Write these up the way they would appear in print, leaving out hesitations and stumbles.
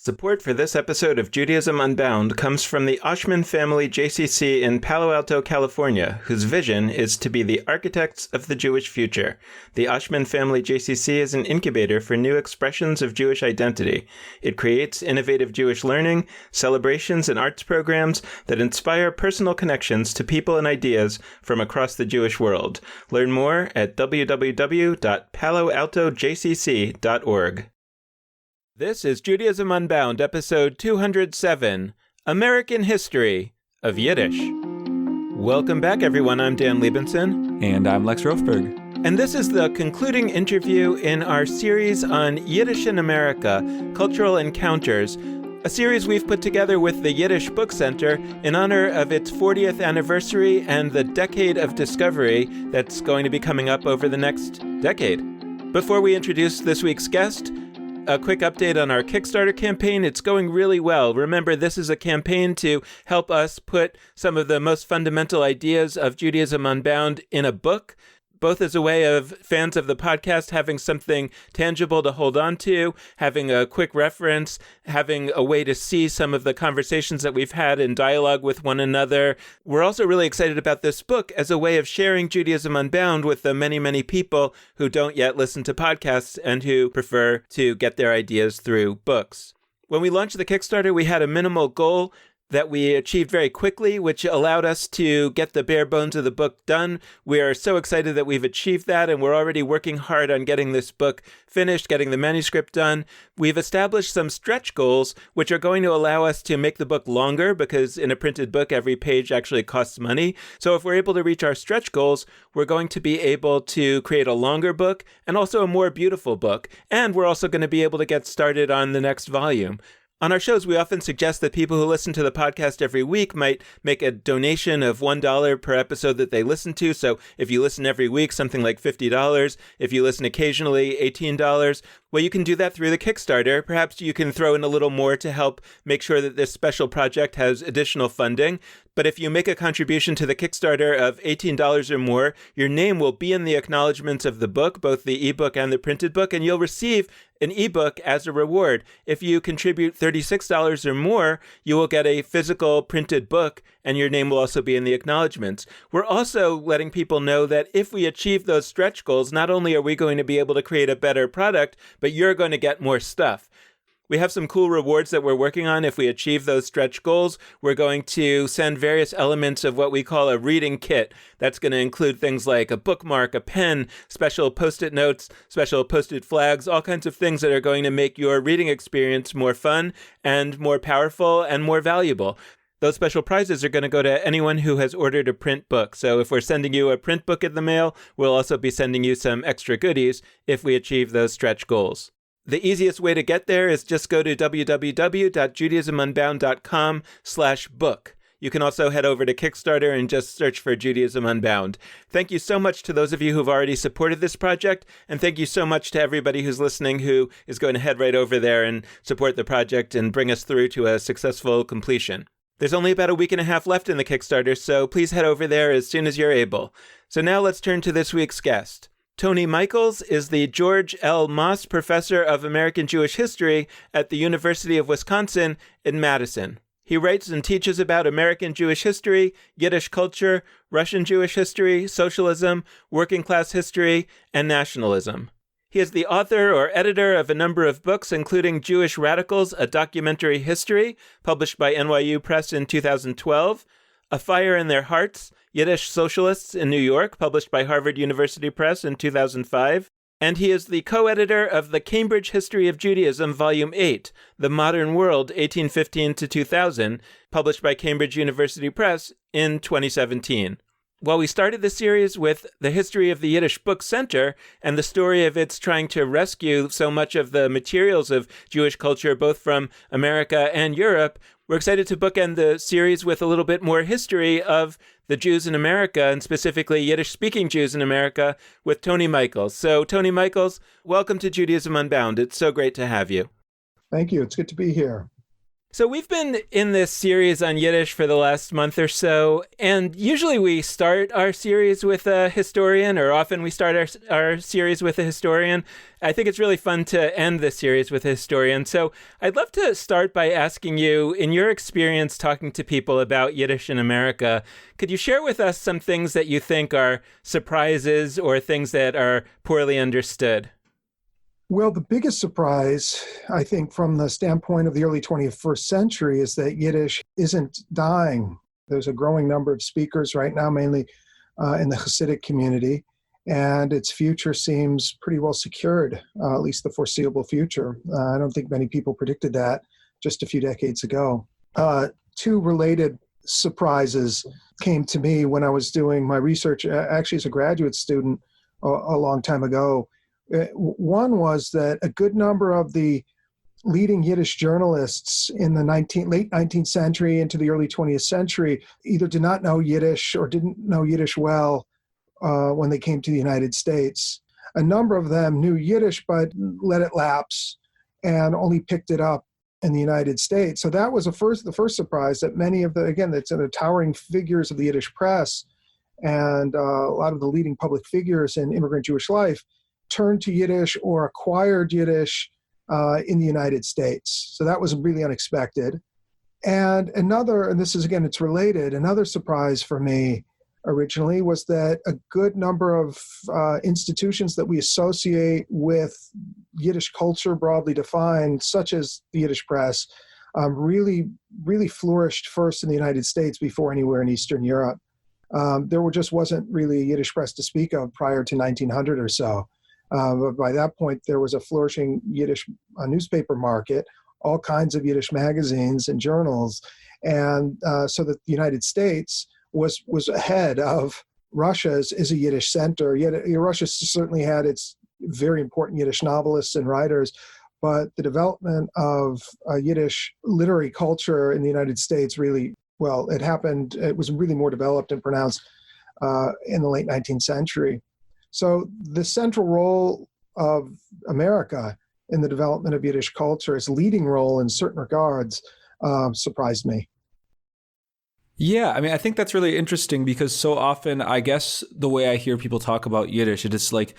Support for this episode of Judaism Unbound comes from the Oshman Family JCC in Palo Alto, California, whose vision is to be the architects of the Jewish future. The Oshman Family JCC is an incubator for new expressions of Jewish identity. It creates innovative Jewish learning, celebrations, and arts programs that inspire personal connections to people and ideas from across the Jewish world. Learn more at www.paloaltojcc.org. This is Judaism Unbound, episode 207, American History of Yiddish. Welcome back, everyone. I'm Dan Liebenson. And I'm Lex Rofberg. And this is the concluding interview in our series on Yiddish in America, Cultural Encounters, a series we've put together with the Yiddish Book Center in honor of its 40th anniversary and the decade of discovery that's going to be coming up over the next decade. Before we introduce this week's guest, a quick update on our Kickstarter campaign. It's going really well. Remember, this is a campaign to help us put some of the most fundamental ideas of Judaism Unbound in a book, both as a way of fans of the podcast having something tangible to hold on to, having a quick reference, having a way to see some of the conversations that we've had in dialogue with one another. We're also really excited about this book as a way of sharing Judaism Unbound with the many, many people who don't yet listen to podcasts and who prefer to get their ideas through books. When we launched the Kickstarter, we had a minimal goal that we achieved very quickly, which allowed us to get the bare bones of the book done. We are so excited that we've achieved that, and we're already working hard on getting this book finished, getting the manuscript done. We've established some stretch goals, which are going to allow us to make the book longer, because in a printed book, every page actually costs money. So if we're able to reach our stretch goals, we're going to be able to create a longer book and also a more beautiful book. And we're also going to be able to get started on the next volume. On our shows, we often suggest that people who listen to the podcast every week might make a donation of $1 per episode that they listen to. So if you listen every week, something like $50. If you listen occasionally, $18. Well, you can do that through the Kickstarter. Perhaps you can throw in a little more to help make sure that this special project has additional funding. But if you make a contribution to the Kickstarter of $18 or more, your name will be in the acknowledgments of the book, both the ebook and the printed book, and you'll receive an ebook as a reward. If you contribute $36 or more, you will get a physical printed book, and your name will also be in the acknowledgments. We're also letting people know that if we achieve those stretch goals, not only are we going to be able to create a better product, but you're going to get more stuff. We have some cool rewards that we're working on if we achieve those stretch goals. We're going to send various elements of what we call a reading kit. That's going to include things like a bookmark, a pen, special Post-it notes, special Post-it flags, all kinds of things that are going to make your reading experience more fun and more powerful and more valuable. Those special prizes are going to go to anyone who has ordered a print book. So if we're sending you a print book in the mail, we'll also be sending you some extra goodies if we achieve those stretch goals. The easiest way to get there is just go to www.judaismunbound.com/book. You can also head over to Kickstarter and just search for Judaism Unbound. Thank you so much to those of you who've already supported this project, and thank you so much to everybody who's listening who is going to head right over there and support the project and bring us through to a successful completion. There's only about a week and a half left in the Kickstarter, so please head over there as soon as you're able. So now let's turn to this week's guest. Tony Michels is the George L. Moss Professor of American Jewish History at the University of Wisconsin in Madison. He writes and teaches about American Jewish history, Yiddish culture, Russian Jewish history, socialism, working class history, and nationalism. He is the author or editor of a number of books, including Jewish Radicals, A Documentary History, published by NYU Press in 2012, A Fire in Their Hearts, Yiddish Socialists in New York, published by Harvard University Press in 2005, and he is the co-editor of the Cambridge History of Judaism, Volume 8, The Modern World, 1815 to 2000, published by Cambridge University Press in 2017. While we started the series with the history of the Yiddish Book Center and the story of its trying to rescue so much of the materials of Jewish culture, both from America and Europe, we're excited to bookend the series with a little bit more history of the Jews in America, and specifically Yiddish-speaking Jews in America, with Tony Michels. So, Tony Michels, welcome to Judaism Unbound. It's so great to have you. Thank you. It's good to be here. So we've been in this series on Yiddish for the last month or so, and usually we start our series with a historian, or often we start our series with a historian. I think it's really fun to end the series with a historian. So I'd love to start by asking you, in your experience talking to people about Yiddish in America, could you share with us some things that you think are surprises or things that are poorly understood? Well, the biggest surprise, I think, from the standpoint of the early 21st century is that Yiddish isn't dying. There's a growing number of speakers right now, mainly in the Hasidic community, and its future seems pretty well secured, at least the foreseeable future. I don't think many people predicted that just a few decades ago. Two related surprises came to me when I was doing my research, actually as a graduate student a long time ago. One was that a good number of the leading Yiddish journalists in the late 19th century into the early 20th century either did not know Yiddish or didn't know Yiddish well when they came to the United States. A number of them knew Yiddish but let it lapse and only picked it up in the United States. So that was the first surprise, that many of the towering figures of the Yiddish press and a lot of the leading public figures in immigrant Jewish life turned to Yiddish or acquired Yiddish in the United States. So that was really unexpected. And this is, again, it's related, another surprise for me originally was that a good number of institutions that we associate with Yiddish culture broadly defined, such as the Yiddish press, really flourished first in the United States before anywhere in Eastern Europe. Just wasn't really a Yiddish press to speak of prior to 1900 or so. But by that point, there was a flourishing Yiddish newspaper market, all kinds of Yiddish magazines and journals. And so that the United States was ahead of Russia as a Yiddish center. Yet Russia certainly had its very important Yiddish novelists and writers, but the development of Yiddish literary culture in the United States it was really more developed and pronounced in the late 19th century. So the central role of America in the development of Yiddish culture, its leading role in certain regards, surprised me. Yeah, I mean, I think that's really interesting because so often, I guess, the way I hear people talk about Yiddish, it's like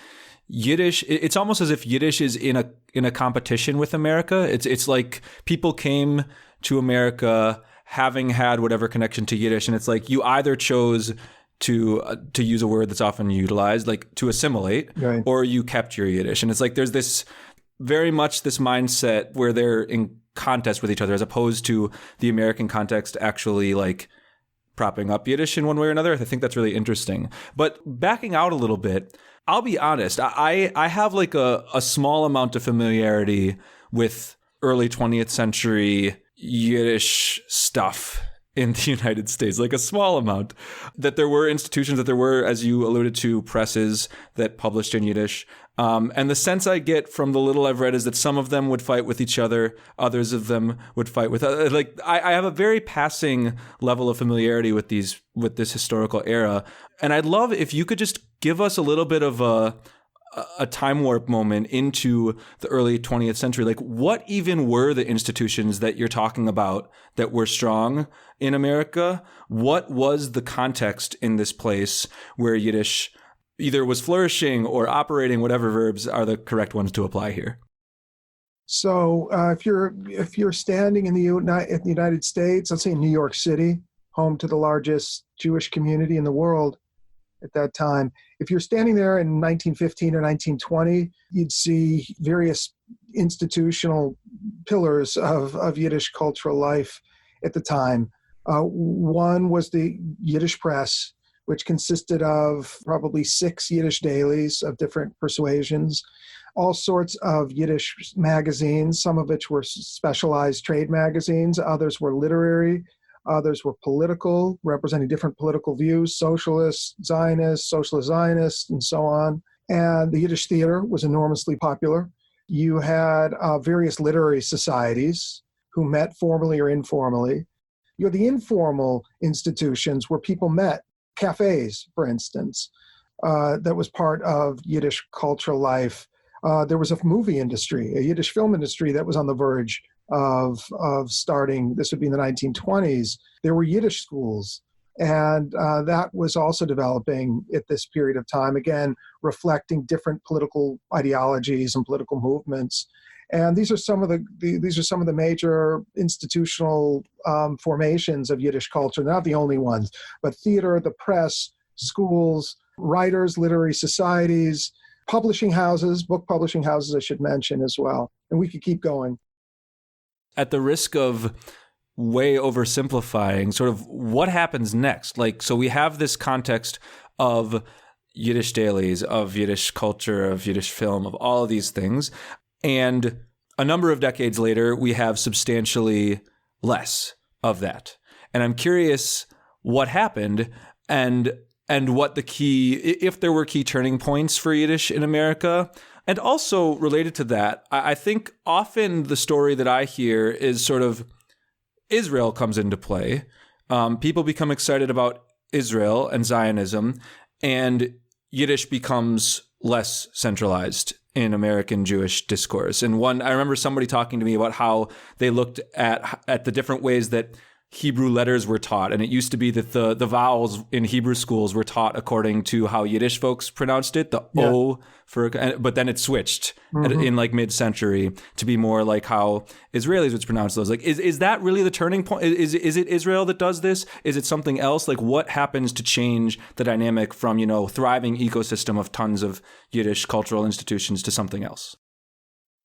Yiddish. It's almost as if Yiddish is in a competition with America. It's like people came to America having had whatever connection to Yiddish, and it's like you either chose to use a word that's often utilized, like to assimilate, right, or you kept your Yiddish. And it's like there's this very much this mindset where they're in contest with each other, as opposed to the American context actually like propping up Yiddish in one way or another. I think that's really interesting. But backing out a little bit, I'll be honest, I have like a small amount of familiarity with early 20th century Yiddish stuff in the United States, like a small amount. That there were institutions, that there were, as you alluded to, presses that published in Yiddish. And the sense I get from the little I've read is that some of them would fight with each other, others of them would fight with I have a very passing level of familiarity with this historical era. And I'd love if you could just give us a little bit of a time warp moment into the early 20th century. Like, what even were the institutions that you're talking about that were strong in America? What was the context in this place where Yiddish either was flourishing or operating, whatever verbs are the correct ones to apply here? So if you're standing in the United States, let's say in New York City, home to the largest Jewish community in the world at that time, if you're standing there in 1915 or 1920, you'd see various institutional pillars of Yiddish cultural life at the time. One was the Yiddish press, which consisted of probably 6 Yiddish dailies of different persuasions, all sorts of Yiddish magazines, some of which were specialized trade magazines, others were literary, others were political, representing different political views, socialist Zionists, and so on. And the Yiddish theater was enormously popular. You had various literary societies who met formally or informally. You had the informal institutions where people met, cafes, for instance, that was part of Yiddish cultural life. There was a movie industry, a Yiddish film industry that was on the verge of starting, this would be in the 1920s, there were Yiddish schools. And that was also developing at this period of time, again, reflecting different political ideologies and political movements. And these are some of the major institutional formations of Yiddish culture. They're not the only ones, but theater, the press, schools, writers, literary societies, publishing houses, book publishing houses, I should mention as well. And we could keep going. At the risk of way oversimplifying, sort of what happens next? Like, so we have this context of Yiddish dailies, of Yiddish culture, of Yiddish film, of all of these things. And a number of decades later, we have substantially less of that. And I'm curious what happened and what the key, if there were key turning points for Yiddish in America. And also related to that, I think often the story that I hear is sort of Israel comes into play. People become excited about Israel and Zionism, and Yiddish becomes less centralized in American Jewish discourse. And I remember somebody talking to me about how they looked at the different ways that Hebrew letters were taught. And it used to be that the vowels in Hebrew schools were taught according to how Yiddish folks pronounced it, the O, but then it switched in like mid-century to be more like how Israelis would pronounce those. Like, is that really the turning point? Is it Israel that does this? Is it something else? Like, what happens to change the dynamic from, thriving ecosystem of tons of Yiddish cultural institutions to something else?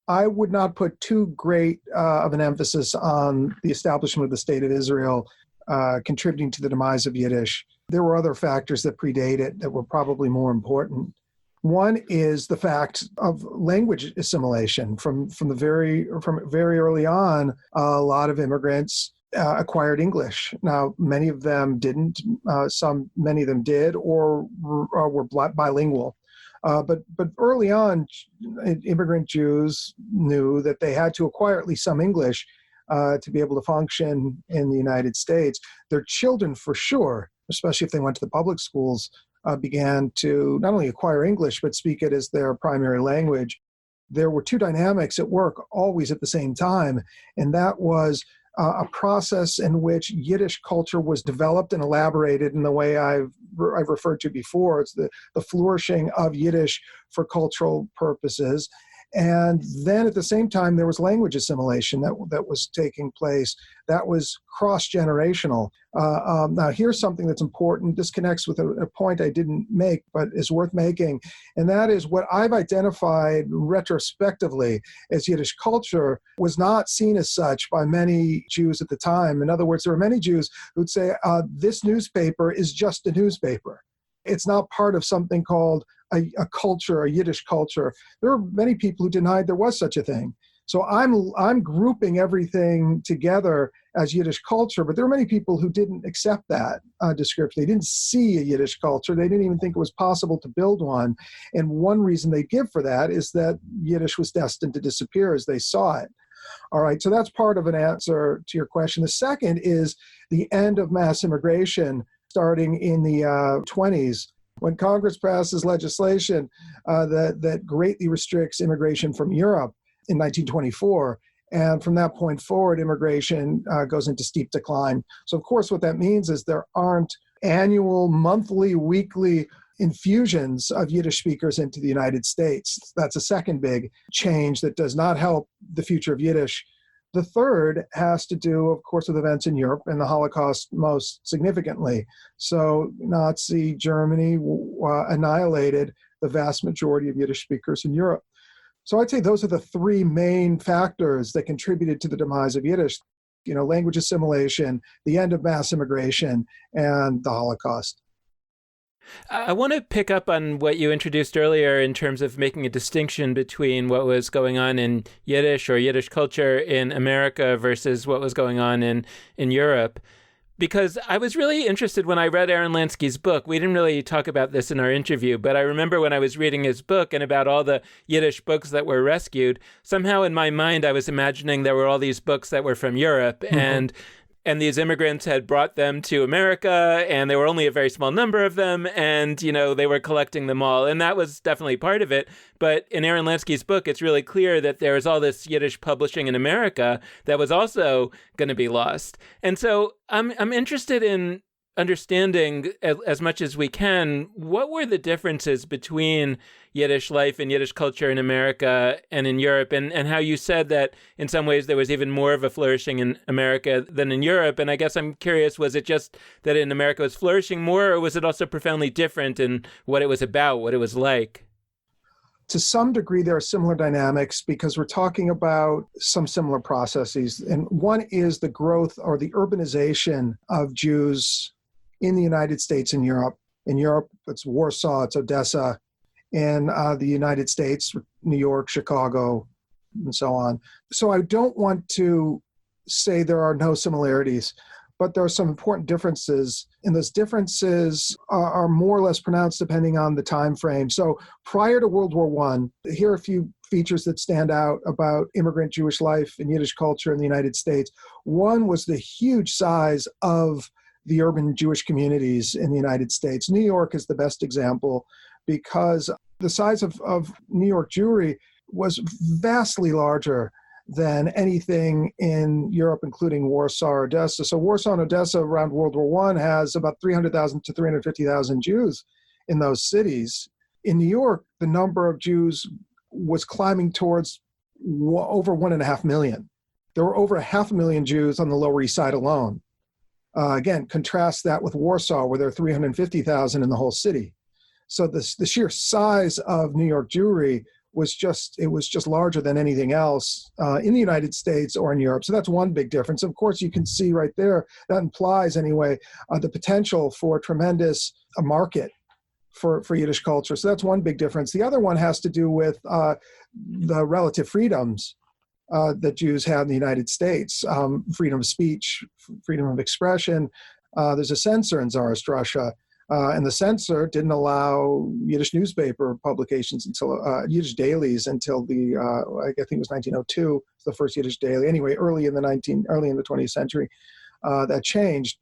I would not put too great of an emphasis on the establishment of the State of Israel contributing to the demise of Yiddish. There were other factors that predate it that were probably more important. One is the fact of language assimilation. From very early on, a lot of immigrants acquired English. Now, many of them didn't. Many of them did, or were bilingual. But early on, immigrant Jews knew that they had to acquire at least some English to be able to function in the United States. Their children, for sure, especially if they went to the public schools, began to not only acquire English, but speak it as their primary language. There were two dynamics at work always at the same time, and that was a process in which Yiddish culture was developed and elaborated in the way I've referred to before. It's the flourishing of Yiddish for cultural purposes. And then at the same time, there was language assimilation that was taking place. That was cross-generational. Now, here's something that's important. This connects with a point I didn't make, but is worth making. And that is what I've identified retrospectively as Yiddish culture was not seen as such by many Jews at the time. In other words, there were many Jews who'd say, this newspaper is just a newspaper. It's not part of something called a culture, a Yiddish culture. There are many people who denied there was such a thing. So I'm grouping everything together as Yiddish culture, but there are many people who didn't accept that description. They didn't see a Yiddish culture. They didn't even think it was possible to build one. And one reason they give for that is that Yiddish was destined to disappear as they saw it. All right, so that's part of an answer to your question. The second is the end of mass immigration starting in the 20s. When Congress passes legislation that greatly restricts immigration from Europe in 1924, and from that point forward, immigration goes into steep decline. So, of course, what that means is there aren't annual, monthly, weekly infusions of Yiddish speakers into the United States. That's a second big change that does not help the future of Yiddish. The third has to do, of course, with events in Europe and the Holocaust most significantly. So Nazi Germany annihilated the vast majority of Yiddish speakers in Europe. So I'd say those are the three main factors that contributed to the demise of Yiddish. Language assimilation, the end of mass immigration, and the Holocaust. I want to pick up on what you introduced earlier in terms of making a distinction between what was going on in Yiddish or Yiddish culture in America versus what was going on in Europe. Because I was really interested when I read Aaron Lansky's book. We didn't really talk about this in our interview, but I remember when I was reading his book and about all the Yiddish books that were rescued, somehow in my mind I was imagining there were all these books that were from Europe. Mm-hmm. And and these immigrants had brought them to America, and there were only a very small number of them, and, you know, they were collecting them all. And that was definitely part of it. But in Aaron Lansky's book, it's really clear that there was all this Yiddish publishing in America that was also going to be lost. And so I'm interested in understanding as much as we can, what were the differences between Yiddish life and Yiddish culture in America and in Europe, and how you said that in some ways there was even more of a flourishing in America than in Europe. And I guess I'm curious, was it just that in America it was flourishing more, or was it also profoundly different in what it was about, what it was like? To some degree, there are similar dynamics because we're talking about some similar processes. And one is the growth or the urbanization of Jews in the United States and Europe. In Europe, it's Warsaw, it's Odessa. In the United States, New York, Chicago, and so on. So I don't want to say there are no similarities, but there are some important differences, and those differences are more or less pronounced depending on the time frame. So prior to World War I, here are a few features that stand out about immigrant Jewish life and Yiddish culture in the United States. One was the huge size of the urban Jewish communities in the United States. New York is the best example because the size of New York Jewry was vastly larger than anything in Europe, including Warsaw or Odessa. So Warsaw and Odessa around World War I has about 300,000 to 350,000 Jews in those cities. In New York, the number of Jews was climbing towards over 1.5 million. There were over 500,000 Jews on the Lower East Side alone. Again, contrast that with Warsaw, where there are 350,000 in the whole city. So the sheer size of New York Jewry was just larger than anything else in the United States or in Europe. So that's one big difference. Of course, you can see right there, that implies anyway, the potential for tremendous market for Yiddish culture. So that's one big difference. The other one has to do with the relative freedoms that Jews had in the United States, freedom of speech, freedom of expression. There's a censor in Tsarist Russia. And the censor didn't allow Yiddish newspaper publications until Yiddish dailies until I think it was 1902, the first Yiddish daily. Anyway, early in the 20th century, that changed.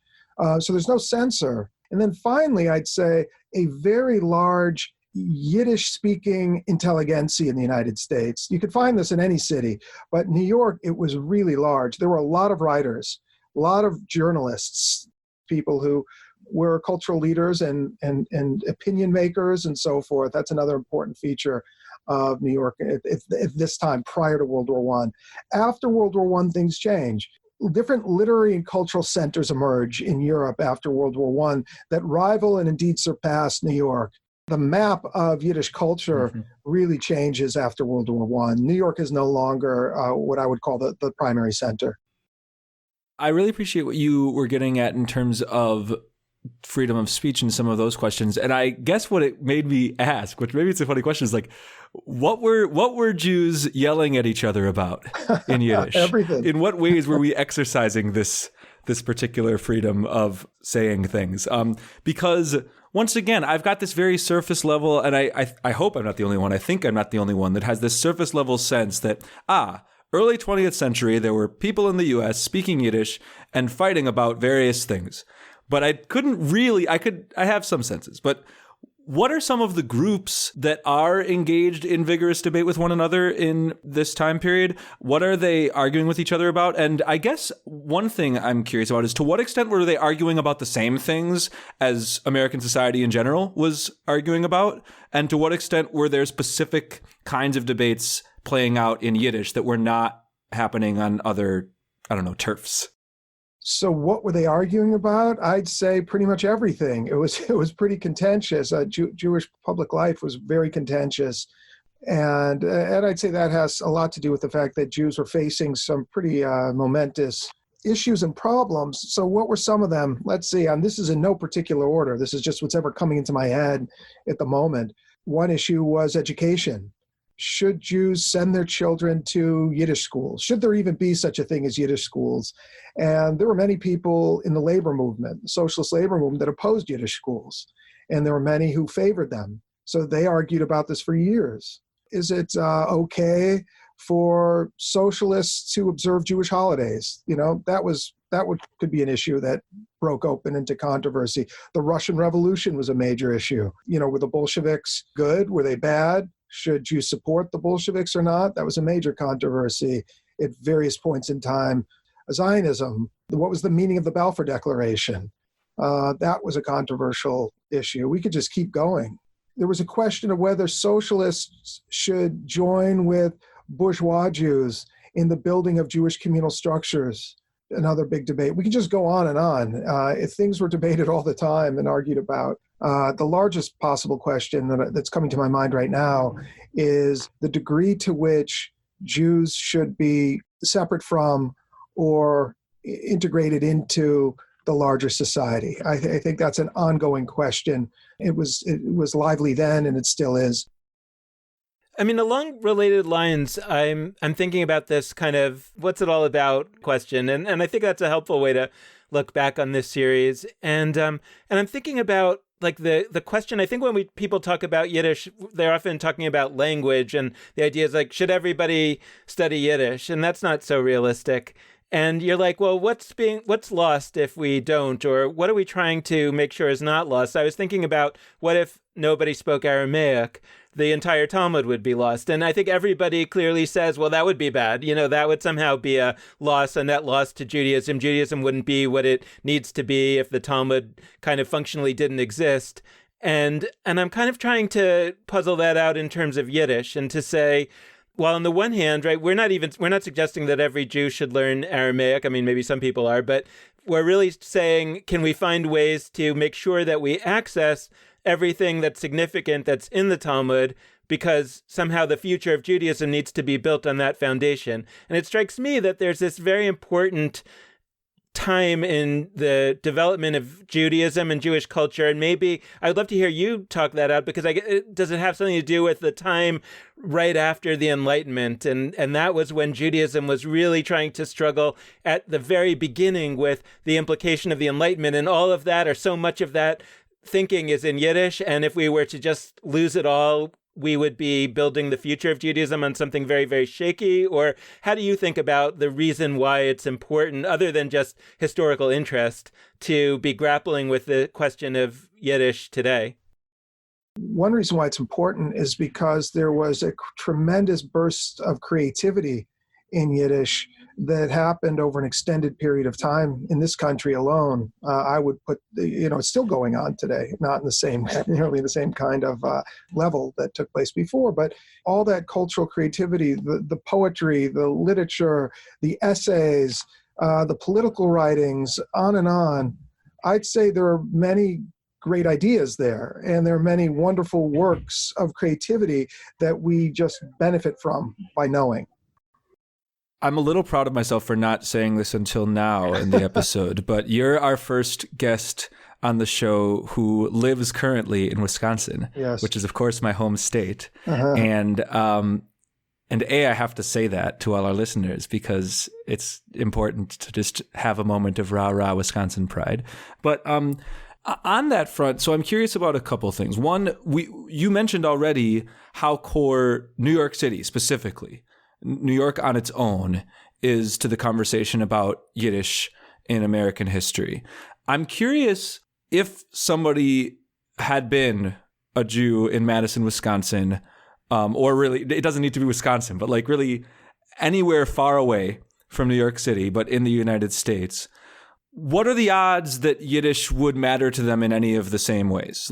So there's no censor. And then finally, I'd say a very large Yiddish-speaking intelligentsia in the United States. You could find this in any city, but New York, it was really large. There were a lot of writers, a lot of journalists, people who were cultural leaders and opinion makers and so forth. That's another important feature of New York at this time, prior to World War I. After World War I, things change. Different literary and cultural centers emerge in Europe after World War I that rival and indeed surpass New York. The map of Yiddish culture really changes after World War I. New York is no longer what I would call the primary center. I really appreciate what you were getting at in terms of freedom of speech and some of those questions. And I guess what it made me ask, which maybe it's a funny question, is like, what were Jews yelling at each other about in Yiddish? Everything. In what ways were we exercising this particular freedom of saying things? Because once again, I've got this very surface level, and I hope I'm not the only one. I think I'm not the only one that has this surface level sense that, early 20th century, there were people in the US speaking Yiddish and fighting about various things. But I couldn't really, I have some senses, but what are some of the groups that are engaged in vigorous debate with one another in this time period? What are they arguing with each other about? And I guess one thing I'm curious about is, to what extent were they arguing about the same things as American society in general was arguing about? And to what extent were there specific kinds of debates playing out in Yiddish that were not happening on other, turfs? So what were they arguing about? I'd say pretty much everything. It was pretty contentious. Jewish public life was very contentious. And I'd say that has a lot to do with the fact that Jews were facing some pretty momentous issues and problems. So what were some of them? Let's see. This is in no particular order. This is just what's ever coming into my head at the moment. One issue was education. Should Jews send their children to Yiddish schools? Should there even be such a thing as Yiddish schools? And there were many people in the labor movement, the socialist labor movement, that opposed Yiddish schools. And there were many who favored them. So they argued about this for years. Is it okay for socialists to observe Jewish holidays? That was could be an issue that broke open into controversy. The Russian Revolution was a major issue. Were the Bolsheviks good? Were they bad? Should you support the Bolsheviks or not? That was a major controversy at various points in time. Zionism, what was the meaning of the Balfour Declaration? That was a controversial issue. We could just keep going. There was a question of whether socialists should join with bourgeois Jews in the building of Jewish communal structures. Another big debate. We can just go on and on. If things were debated all the time and argued about. The largest possible question that's coming to my mind right now is the degree to which Jews should be separate from or integrated into the larger society. I think that's an ongoing question. It was lively then, and it still is. I mean, along related lines, I'm thinking about this kind of what's it all about question, and I think that's a helpful way to look back on this series. And I'm thinking about like the question. I think when people talk about Yiddish, they're often talking about language, and the idea is like, should everybody study Yiddish? And that's not so realistic. And you're like, well, what's lost if we don't, or what are we trying to make sure is not lost? I was thinking about what if nobody spoke Aramaic, the entire Talmud would be lost. And I think everybody clearly says, well, that would be bad. That would somehow be a net loss to Judaism. Judaism wouldn't be what it needs to be if the Talmud kind of functionally didn't exist. And I'm kind of trying to puzzle that out in terms of Yiddish and to say, well, on the one hand, right, we're not suggesting that every Jew should learn Aramaic. I mean, maybe some people are, but we're really saying, can we find ways to make sure that we access everything that's significant that's in the Talmud, because somehow the future of Judaism needs to be built on that foundation. And it strikes me that there's this very important time in the development of Judaism and Jewish culture. And maybe I'd love to hear you talk that out, because does it have something to do with the time right after the Enlightenment? And that was when Judaism was really trying to struggle at the very beginning with the implication of the Enlightenment, and all of that, or so much of that thinking, is in Yiddish. And if we were to just lose it all, we would be building the future of Judaism on something very, very shaky? Or how do you think about the reason why it's important, other than just historical interest, to be grappling with the question of Yiddish today? One reason why it's important is because there was a tremendous burst of creativity in Yiddish that happened over an extended period of time in this country alone. I would put, it's still going on today, not in the same, nearly the same kind of level that took place before, but all that cultural creativity, the poetry, the literature, the essays, the political writings, on and on. I'd say there are many great ideas there, and there are many wonderful works of creativity that we just benefit from by knowing. I'm a little proud of myself for not saying this until now in the episode, but you're our first guest on the show who lives currently in Wisconsin, yes, which is, of course, my home state. Uh-huh. And I have to say that to all our listeners, because it's important to just have a moment of rah-rah Wisconsin pride. But on that front, so I'm curious about a couple things. One, you mentioned already how core New York City specifically, New York on its own, is to the conversation about Yiddish in American history. I'm curious if somebody had been a Jew in Madison, Wisconsin, or really, it doesn't need to be Wisconsin, but like really anywhere far away from New York City, but in the United States, what are the odds that Yiddish would matter to them in any of the same ways?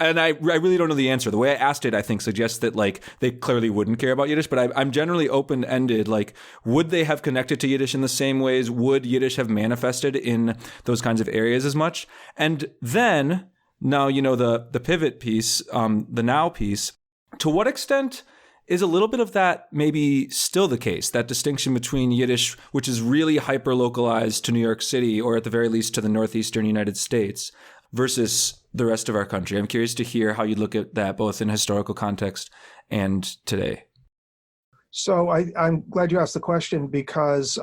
And I really don't know the answer. The way I asked it, I think, suggests that like they clearly wouldn't care about Yiddish, but I'm generally open-ended. Like, would they have connected to Yiddish in the same ways? Would Yiddish have manifested in those kinds of areas as much? And then, now, the pivot piece, the now piece, to what extent is a little bit of that maybe still the case, that distinction between Yiddish, which is really hyper-localized to New York City, or at the very least to the northeastern United States, versus the rest of our country? I'm curious to hear how you look at that, both in historical context and today. So I'm glad you asked the question, because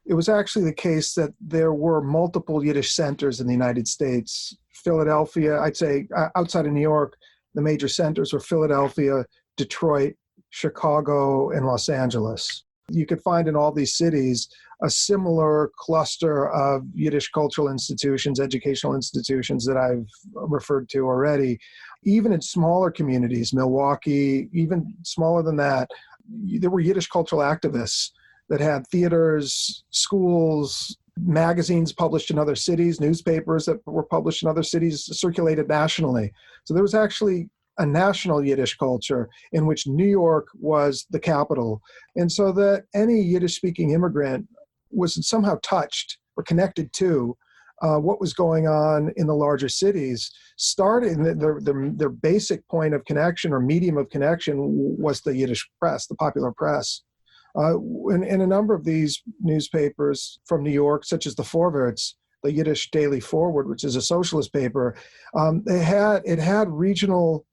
it was actually the case that there were multiple Yiddish centers in the United States. Philadelphia, I'd say outside of New York, the major centers were Philadelphia, Detroit, Chicago, and Los Angeles. You could find in all these cities a similar cluster of Yiddish cultural institutions, educational institutions that I've referred to already. Even in smaller communities, Milwaukee, even smaller than that, there were Yiddish cultural activists that had theaters, schools, magazines published in other cities, newspapers that were published in other cities, circulated nationally. So there was actually a national Yiddish culture in which New York was the capital. And so that any Yiddish-speaking immigrant was somehow touched or connected to what was going on in the larger cities. Starting their basic point of connection or medium of connection was the Yiddish press, the popular press. In a number of these newspapers from New York, such as the Vorwärts, the Yiddish Daily Forward, which is a socialist paper, it had regional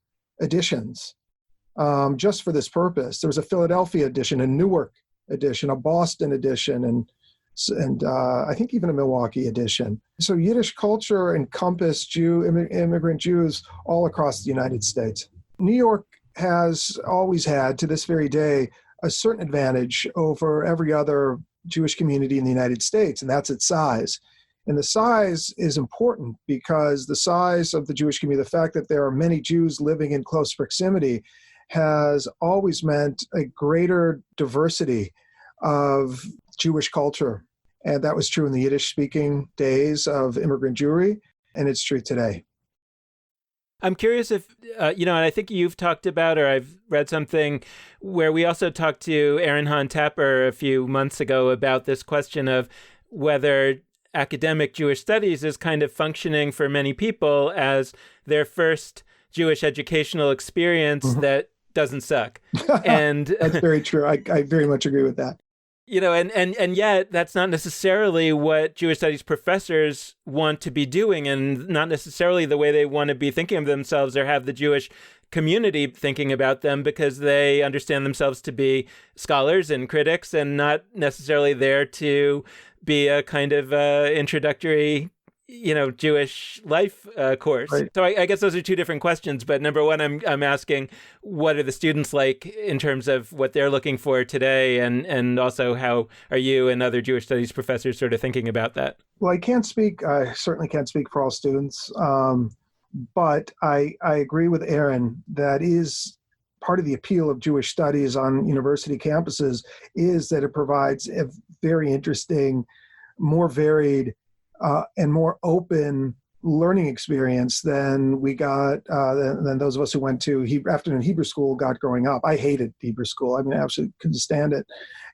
editions just for this purpose. There was a Philadelphia edition, a Newark edition, a Boston edition, and I think even a Milwaukee edition. So Yiddish culture encompassed immigrant Jews all across the United States. New York has always had, to this very day, a certain advantage over every other Jewish community in the United States, and that's its size. And the size is important because the size of the Jewish community, the fact that there are many Jews living in close proximity, has always meant a greater diversity of Jewish culture. And that was true in the Yiddish-speaking days of immigrant Jewry, and it's true today. I'm curious if, and I think you've talked about, or I've read something where we also talked to Aaron Hahn Tapper a few months ago about this question of whether academic Jewish studies is kind of functioning for many people as their first Jewish educational experience that doesn't suck. And that's very true. I very much agree with that. And yet that's not necessarily what Jewish studies professors want to be doing, and not necessarily the way they want to be thinking of themselves or have the Jewish community thinking about them, because they understand themselves to be scholars and critics and not necessarily there to be a kind of introductory Jewish life course. Right. So I guess those are two different questions. But number one, I'm asking, what are the students like in terms of what they're looking for today? And also, how are you and other Jewish studies professors sort of thinking about that? Well, I certainly can't speak for all students. But I agree with Aaron. That is part of the appeal of Jewish studies on university campuses, is that it provides a very interesting, more varied, and more open learning experience than we got, than those of us who went to afternoon Hebrew school got growing up. I hated Hebrew school. I mean, I absolutely couldn't stand it.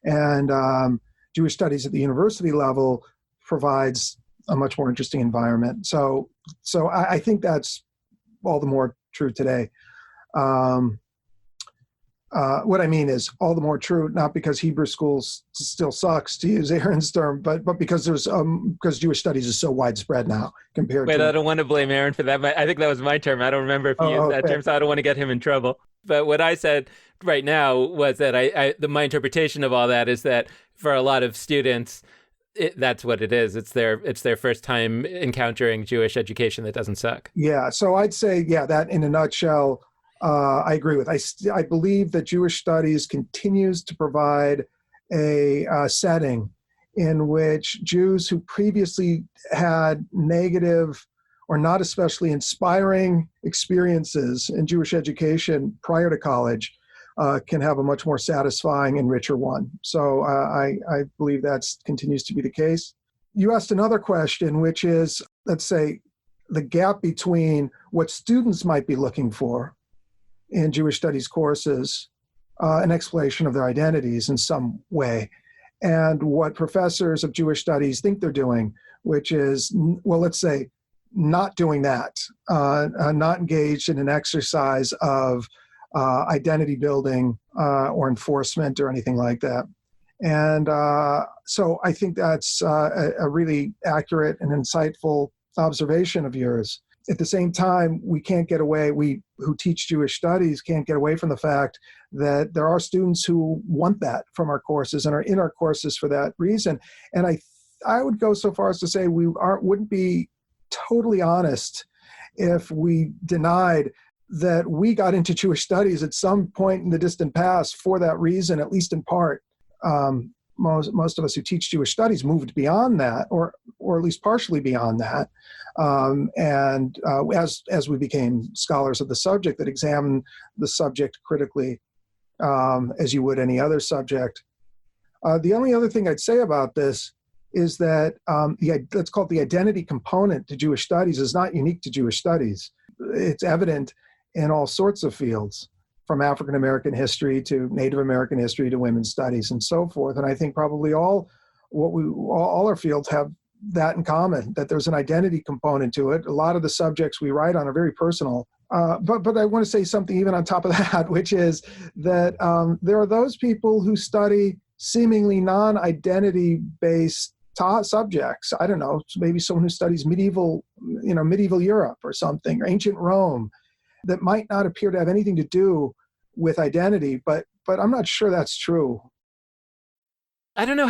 And Jewish studies at the university level provides a much more interesting environment. So I think that's all the more true today. What I mean is all the more true, not because Hebrew schools still sucks, to use Aaron's term, but because because Jewish studies is so widespread now compared to. Wait, I don't want to blame Aaron for that. I think that was my term. I don't remember if he used that term, so I don't want to get him in trouble. But what I said right now was that my interpretation of all that is that for a lot of students, that's what it is. It's their first time encountering Jewish education that doesn't suck. Yeah. So I'd say, that in a nutshell, I agree with. I believe that Jewish studies continues to provide a setting in which Jews who previously had negative or not especially inspiring experiences in Jewish education prior to college can have a much more satisfying and richer one. So I believe that continues to be the case. You asked another question, which is, let's say, the gap between what students might be looking for in Jewish studies courses, an exploration of their identities in some way, and what professors of Jewish studies think they're doing, which is, well, let's say, not doing that, not engaged in an exercise of identity building or enforcement or anything like that. And so I think that's a really accurate and insightful observation of yours. At the same time, we can't get away, we who teach Jewish studies can't get away from the fact that there are students who want that from our courses and are in our courses for that reason. And I would go so far as to say we wouldn't be totally honest if we denied that we got into Jewish studies at some point in the distant past for that reason, at least in part. most of us who teach Jewish studies moved beyond that, or at least partially beyond that. As we became scholars of the subject that examine the subject critically, as you would any other subject. The only other thing I'd say about this is that let's call it the identity component to Jewish studies is not unique to Jewish studies. It's evident in all sorts of fields, from African American history to Native American history to women's studies and so forth. And I think probably all our fields have that in common, that there's an identity component to it. A lot of the subjects we write on are very personal. But I want to say something even on top of that, which is that there are those people who study seemingly non-identity based subjects. I don't know, maybe someone who studies medieval Europe or something, or ancient Rome, that might not appear to have anything to do with identity, but I'm not sure that's true. I don't know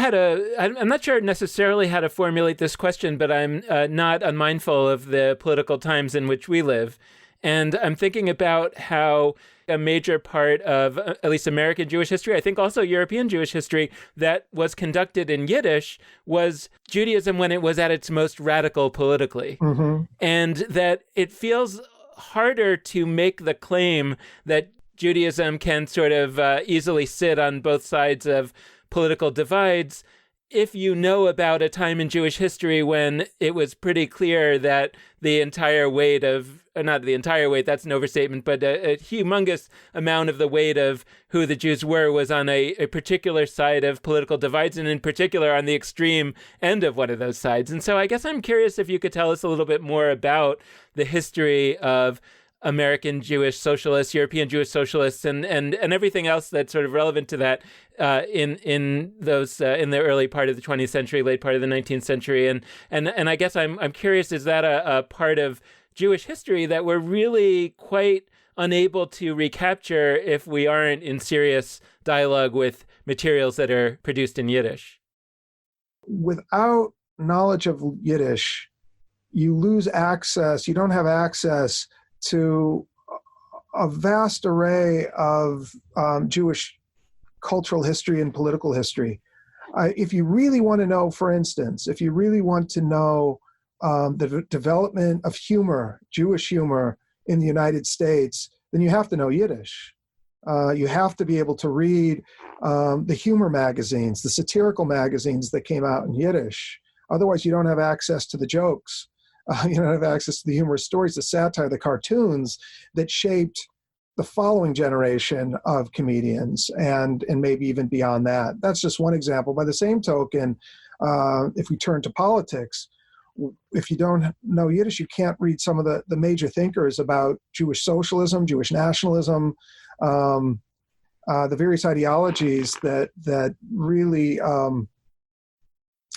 I'm not sure necessarily how to formulate this question, but I'm not unmindful of the political times in which we live. And I'm thinking about how a major part of at least American Jewish history, I think also European Jewish history, that was conducted in Yiddish was Judaism when it was at its most radical politically. Mm-hmm. And that it feels harder to make the claim that Judaism can sort of easily sit on both sides of political divides if you know about a time in Jewish history when it was pretty clear that the entire weight of, not the entire weight, that's an overstatement, but a humongous amount of the weight of who the Jews were was on a particular side of political divides, and in particular on the extreme end of one of those sides. And so I guess I'm curious if you could tell us a little bit more about the history of American Jewish socialists, European Jewish socialists, and everything else that's sort of relevant to that in the early part of the 20th century, late part of the 19th century, and I guess I'm curious, is that a part of Jewish history that we're really quite unable to recapture if we aren't in serious dialogue with materials that are produced in Yiddish? Without knowledge of Yiddish, you lose access. You don't have access to a vast array of Jewish cultural history and political history. If you really want to know, for instance, if you really want to know the development of humor, Jewish humor in the United States, then you have to know Yiddish. You have to be able to read the humor magazines, the satirical magazines that came out in Yiddish. Otherwise, you don't have access to the jokes. You don't have access to the humorous stories, the satire, the cartoons that shaped the following generation of comedians, and maybe even beyond that. That's just one example. By the same token, if we turn to politics, if you don't know Yiddish, you can't read some of the major thinkers about Jewish socialism, Jewish nationalism, the various ideologies that really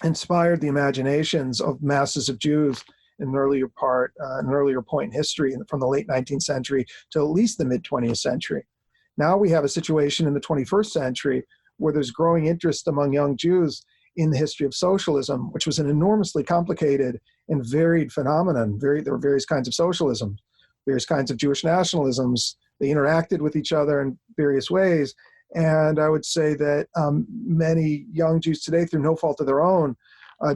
inspired the imaginations of masses of Jews in an earlier point in history, from the late 19th century to at least the mid-20th century. Now we have a situation in the 21st century where there's growing interest among young Jews in the history of socialism, which was an enormously complicated and varied phenomenon. There were various kinds of socialism, various kinds of Jewish nationalisms. They interacted with each other in various ways. And I would say that many young Jews today, through no fault of their own,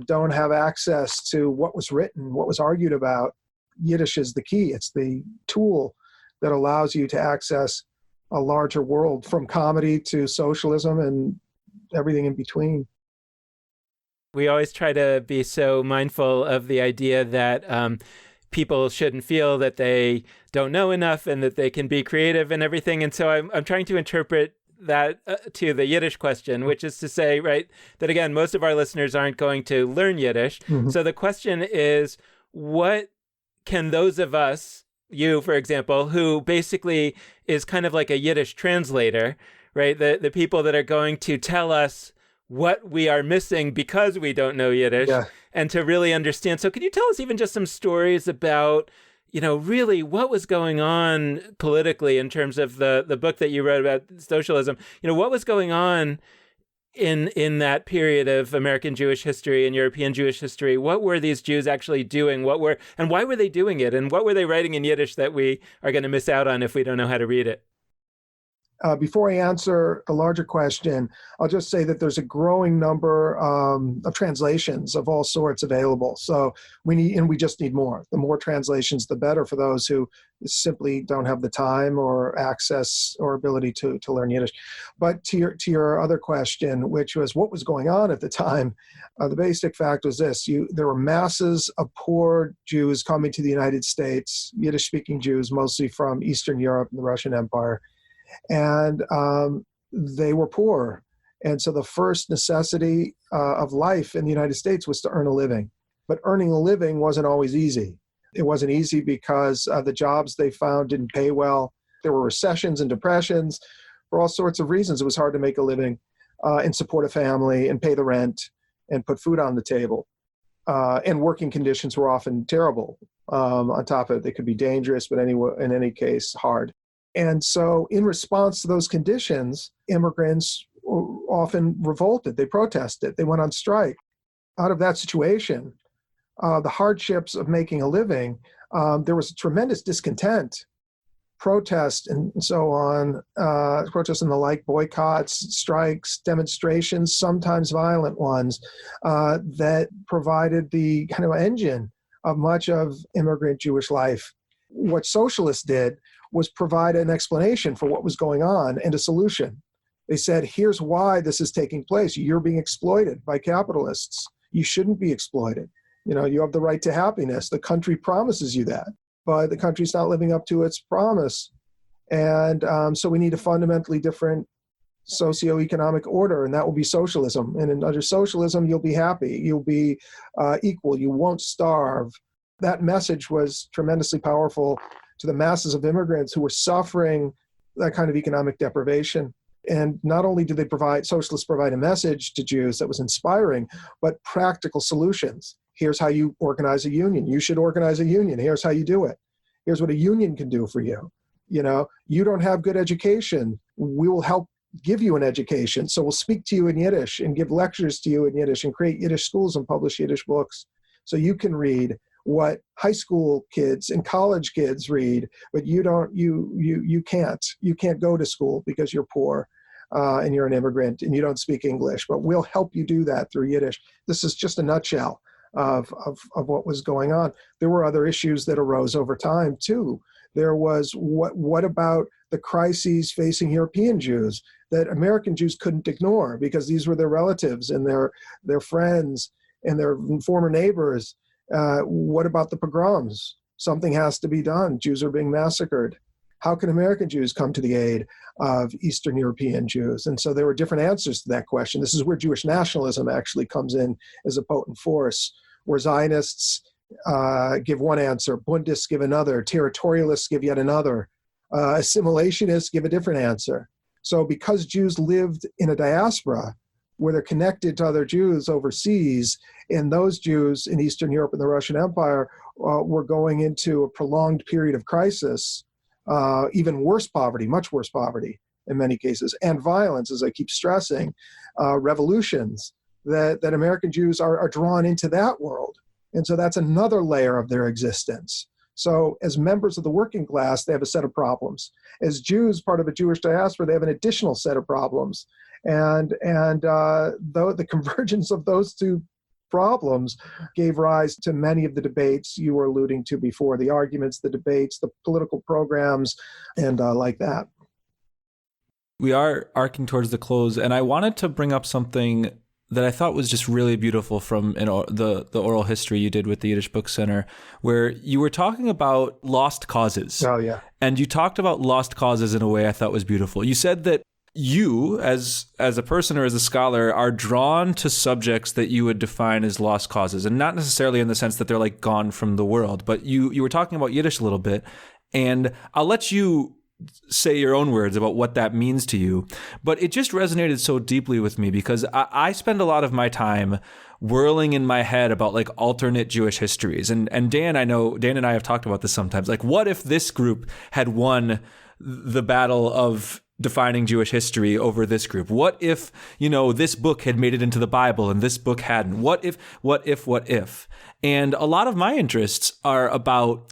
don't have access to what was written, what was argued about. Yiddish is the key. It's the tool that allows you to access a larger world, from comedy to socialism and everything in between. We always try to be so mindful of the idea that people shouldn't feel that they don't know enough and that they can be creative and everything. And so I'm trying to interpret that to the Yiddish question, which is to say, right, that again, most of our listeners aren't going to learn Yiddish. Mm-hmm. So the question is, what can those of us, you, for example, who basically is kind of like a Yiddish translator, right? The people that are going to tell us what we are missing because we don't know Yiddish, and to really understand. So could you tell us even just some stories about, really what was going on politically in terms of the book that you wrote about socialism? What was going on in that period of American Jewish history and European Jewish history? What were these Jews actually doing? And why were they doing it? And what were they writing in Yiddish that we are going to miss out on if we don't know how to read it? Before I answer the larger question, I'll just say that there's a growing number of translations of all sorts available. So we just need more. The more translations, the better for those who simply don't have the time or access or ability to learn Yiddish. But to your other question, which was what was going on at the time, the basic fact was this: there were masses of poor Jews coming to the United States, Yiddish-speaking Jews, mostly from Eastern Europe and the Russian Empire. And they were poor. And so the first necessity of life in the United States was to earn a living. But earning a living wasn't always easy. It wasn't easy because the jobs they found didn't pay well. There were recessions and depressions. For all sorts of reasons, it was hard to make a living and support a family and pay the rent and put food on the table. And working conditions were often terrible. On top of it, they could be dangerous, but in any case, hard. And so in response to those conditions, immigrants often revolted. They protested. They went on strike. Out of that situation, the hardships of making a living, there was tremendous discontent, protest, and so on, protests and the like, boycotts, strikes, demonstrations, sometimes violent ones, that provided the kind of engine of much of immigrant Jewish life. What socialists did was provide an explanation for what was going on and a solution. They said, here's why this is taking place. You're being exploited by capitalists. You shouldn't be exploited. You have the right to happiness. The country promises you that, but the country's not living up to its promise. And so we need a fundamentally different socioeconomic order, and that will be socialism. And under socialism, you'll be happy. You'll be equal. You won't starve. That message was tremendously powerful to the masses of immigrants who were suffering that kind of economic deprivation. And not only did socialists provide a message to Jews that was inspiring, but practical solutions. Here's how you organize a union. You should organize a union. Here's how you do it. Here's what a union can do for you. You don't have good education. We will help give you an education. So we'll speak to you in Yiddish and give lectures to you in Yiddish and create Yiddish schools and publish Yiddish books so you can read what high school kids and college kids read, but you can't go to school because you're poor and you're an immigrant and you don't speak English, but we'll help you do that through Yiddish. This is just a nutshell of what was going on. There were other issues that arose over time too. There was what about the crises facing European Jews that American Jews couldn't ignore because these were their relatives and their friends and their former neighbors. What about the pogroms? Something has to be done. Jews are being massacred. How can American Jews come to the aid of Eastern European Jews? And so there were different answers to that question. This is where Jewish nationalism actually comes in as a potent force, where Zionists give one answer, Bundists give another, territorialists give yet another, assimilationists give a different answer. So because Jews lived in a diaspora, where they're connected to other Jews overseas, and those Jews in Eastern Europe and the Russian Empire were going into a prolonged period of crisis, even worse poverty, much worse poverty in many cases, and violence, as I keep stressing, revolutions, that American Jews are drawn into that world. And so that's another layer of their existence. So as members of the working class, they have a set of problems. As Jews, part of a Jewish diaspora, they have an additional set of problems. And the convergence of those two problems gave rise to many of the debates you were alluding to before, the arguments, the debates, the political programs, and like that. We are arcing towards the close, and I wanted to bring up something that I thought was just really beautiful from the oral history you did with the Yiddish Book Center, where you were talking about lost causes. Oh, yeah. And you talked about lost causes in a way I thought was beautiful. You said that you, as a person or as a scholar, are drawn to subjects that you would define as lost causes, and not necessarily in the sense that they're like gone from the world, but you were talking about Yiddish a little bit, and I'll let you say your own words about what that means to you. But it just resonated so deeply with me because I spend a lot of my time whirling in my head about like alternate Jewish histories. And Dan and I have talked about this sometimes. Like, what if this group had won the battle of defining Jewish history over this group? What if, this book had made it into the Bible and this book hadn't? What if? And a lot of my interests are about,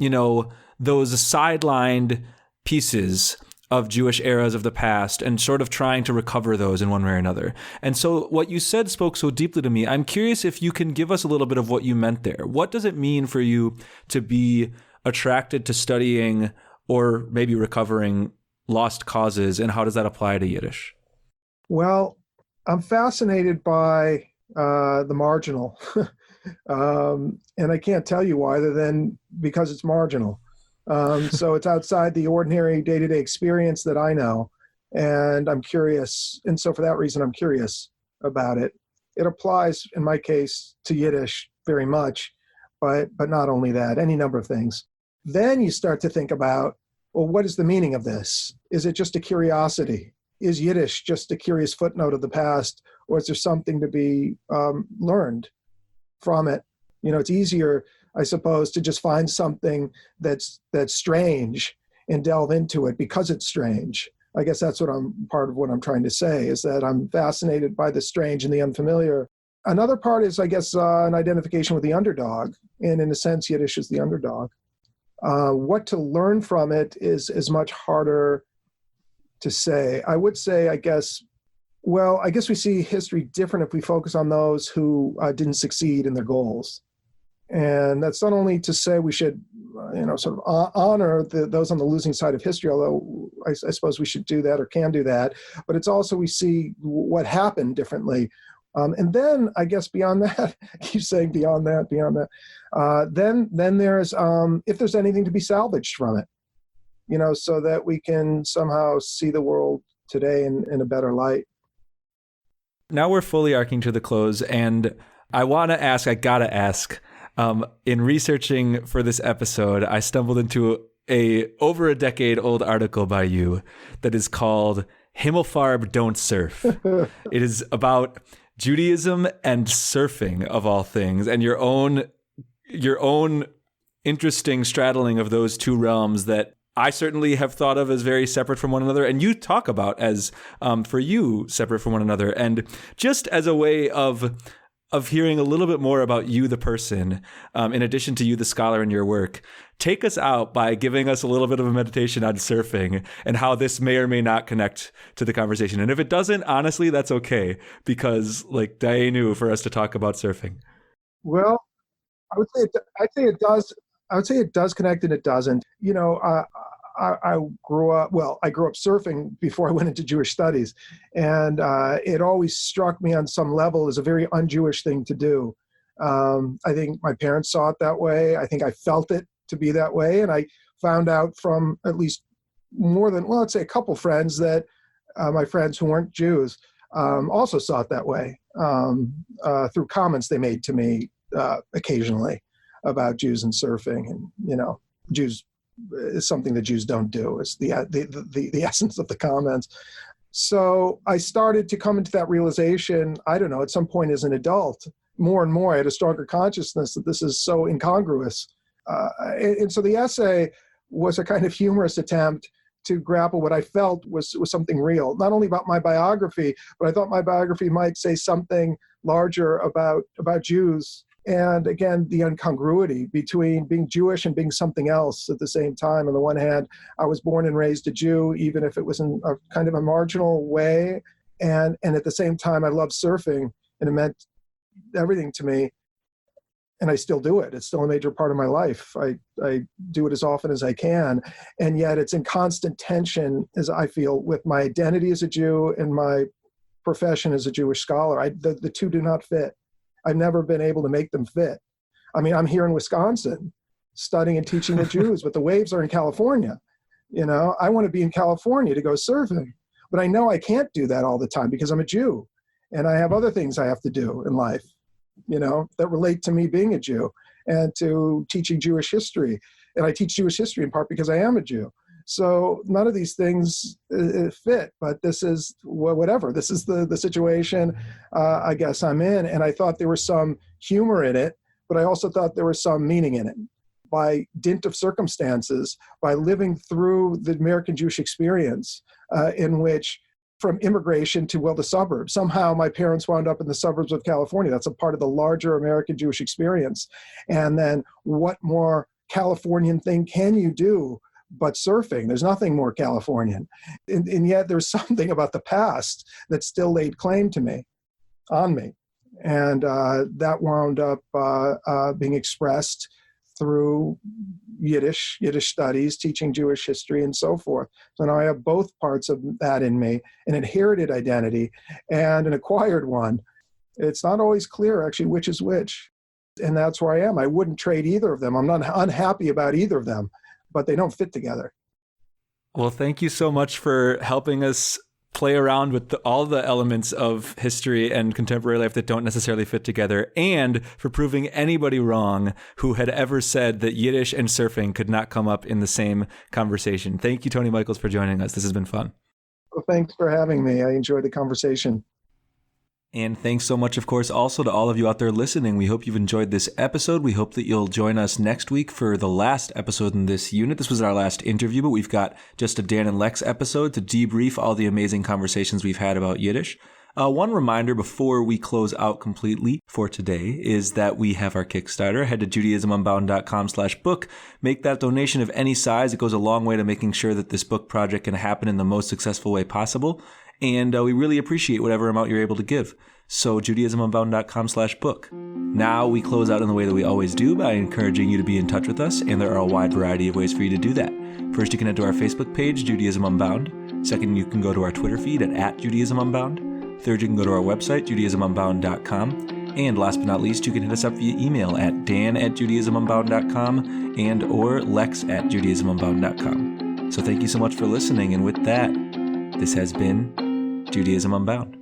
those sidelined pieces of Jewish eras of the past and sort of trying to recover those in one way or another. And so what you said spoke so deeply to me. I'm curious if you can give us a little bit of what you meant there. What does it mean for you to be attracted to studying or maybe recovering lost causes, and how does that apply to Yiddish? Well, I'm fascinated by the marginal. And I can't tell you why, other than because it's marginal. So it's outside the ordinary day-to-day experience that I know. And I'm curious. And so for that reason, I'm curious about it. It applies, in my case, to Yiddish very much, but not only that, any number of things. Then you start to think about, well, what is the meaning of this? Is it just a curiosity? Is Yiddish just a curious footnote of the past, or is there something to be learned from it? You know, it's easier, I suppose, to just find something that's strange and delve into it because it's strange. I guess that's part of what I'm trying to say, is that I'm fascinated by the strange and the unfamiliar. Another part is, I guess, an identification with the underdog. And in a sense, Yiddish is the underdog. What to learn from it is much harder to say. I would say, I guess we see history different if we focus on those who didn't succeed in their goals. And that's not only to say we should, sort of honor those on the losing side of history, although I suppose we should do that or can do that, but it's also we see what happened differently. And then I guess beyond that, I keep saying beyond that, then there's, if there's anything to be salvaged from it, so that we can somehow see the world today in a better light. Now we're fully arcing to the close, and I gotta ask, in researching for this episode, I stumbled into over a decade old article by you that is called Himmelfarb Don't Surf. It is about Judaism and surfing, of all things, and your own interesting straddling of those two realms that I certainly have thought of as very separate from one another, and you talk about as, for you, separate from one another. And just as a way of hearing a little bit more about you, the person, in addition to you, the scholar, and your work, take us out by giving us a little bit of a meditation on surfing and how this may or may not connect to the conversation. And if it doesn't, honestly, that's okay, because like Dayenu for us to talk about surfing. Well, I'd say it does. I would say it does connect and it doesn't. I grew up surfing before I went into Jewish studies. And it always struck me on some level as a very un-Jewish thing to do. I think my parents saw it that way. I think I felt it to be that way. And I found out from at least let's say a couple friends that my friends who weren't Jews also saw it that way through comments they made to me occasionally about Jews and surfing. And, Jews is something that Jews don't do. It's the essence of the comments. So I started to come into that realization, I don't know, at some point as an adult, more and more I had a stronger consciousness that this is so incongruous. And so the essay was a kind of humorous attempt to grapple what I felt was something real, not only about my biography, but I thought my biography might say something larger about Jews. And again, the incongruity between being Jewish and being something else at the same time. On the one hand, I was born and raised a Jew, even if it was in a kind of a marginal way. And at the same time, I loved surfing, and it meant everything to me. And I still do it. It's still a major part of my life. I do it as often as I can. And yet it's in constant tension, as I feel, with my identity as a Jew and my profession as a Jewish scholar. The two do not fit. I've never been able to make them fit. I mean, I'm here in Wisconsin studying and teaching the Jews, but the waves are in California. I want to be in California to go surfing, but I know I can't do that all the time because I'm a Jew and I have other things I have to do in life, that relate to me being a Jew and to teaching Jewish history. And I teach Jewish history in part because I am a Jew. So none of these things fit, but this is whatever. This is the situation I guess I'm in. And I thought there was some humor in it, but I also thought there was some meaning in it. By dint of circumstances, by living through the American Jewish experience in which from immigration to, the suburbs, somehow my parents wound up in the suburbs of California. That's a part of the larger American Jewish experience. And then what more Californian thing can you do but surfing. There's nothing more Californian. And yet there's something about the past that still laid claim to me, on me. And that wound up being expressed through Yiddish studies, teaching Jewish history, and so forth. So now I have both parts of that in me, an inherited identity and an acquired one. It's not always clear, actually, which is which. And that's where I am. I wouldn't trade either of them. I'm not unhappy about either of them, but they don't fit together. Well, thank you so much for helping us play around with all the elements of history and contemporary life that don't necessarily fit together, and for proving anybody wrong who had ever said that Yiddish and surfing could not come up in the same conversation. Thank you, Tony Michels, for joining us. This has been fun. Well, thanks for having me. I enjoyed the conversation. And thanks so much, of course, also to all of you out there listening. We hope you've enjoyed this episode. We hope that you'll join us next week for the last episode in this unit. This was our last interview, but we've got just a Dan and Lex episode to debrief all the amazing conversations we've had about Yiddish. One reminder before we close out completely for today is that we have our Kickstarter. Head to judaismunbound.com/book. Make that donation of any size. It goes a long way to making sure that this book project can happen in the most successful way possible. And we really appreciate whatever amount you're able to give. So judaismunbound.com/book. Now we close out in the way that we always do by encouraging you to be in touch with us, and there are a wide variety of ways for you to do that. First, you can head to our Facebook page, Judaism Unbound. Second, you can go to our Twitter feed at Judaism Unbound. Third, you can go to our website, judaismunbound.com. And last but not least, you can hit us up via email at dan@judaismunbound.com and or lex@judaismunbound.com. So thank you so much for listening, and with that, this has been Judaism Unbound.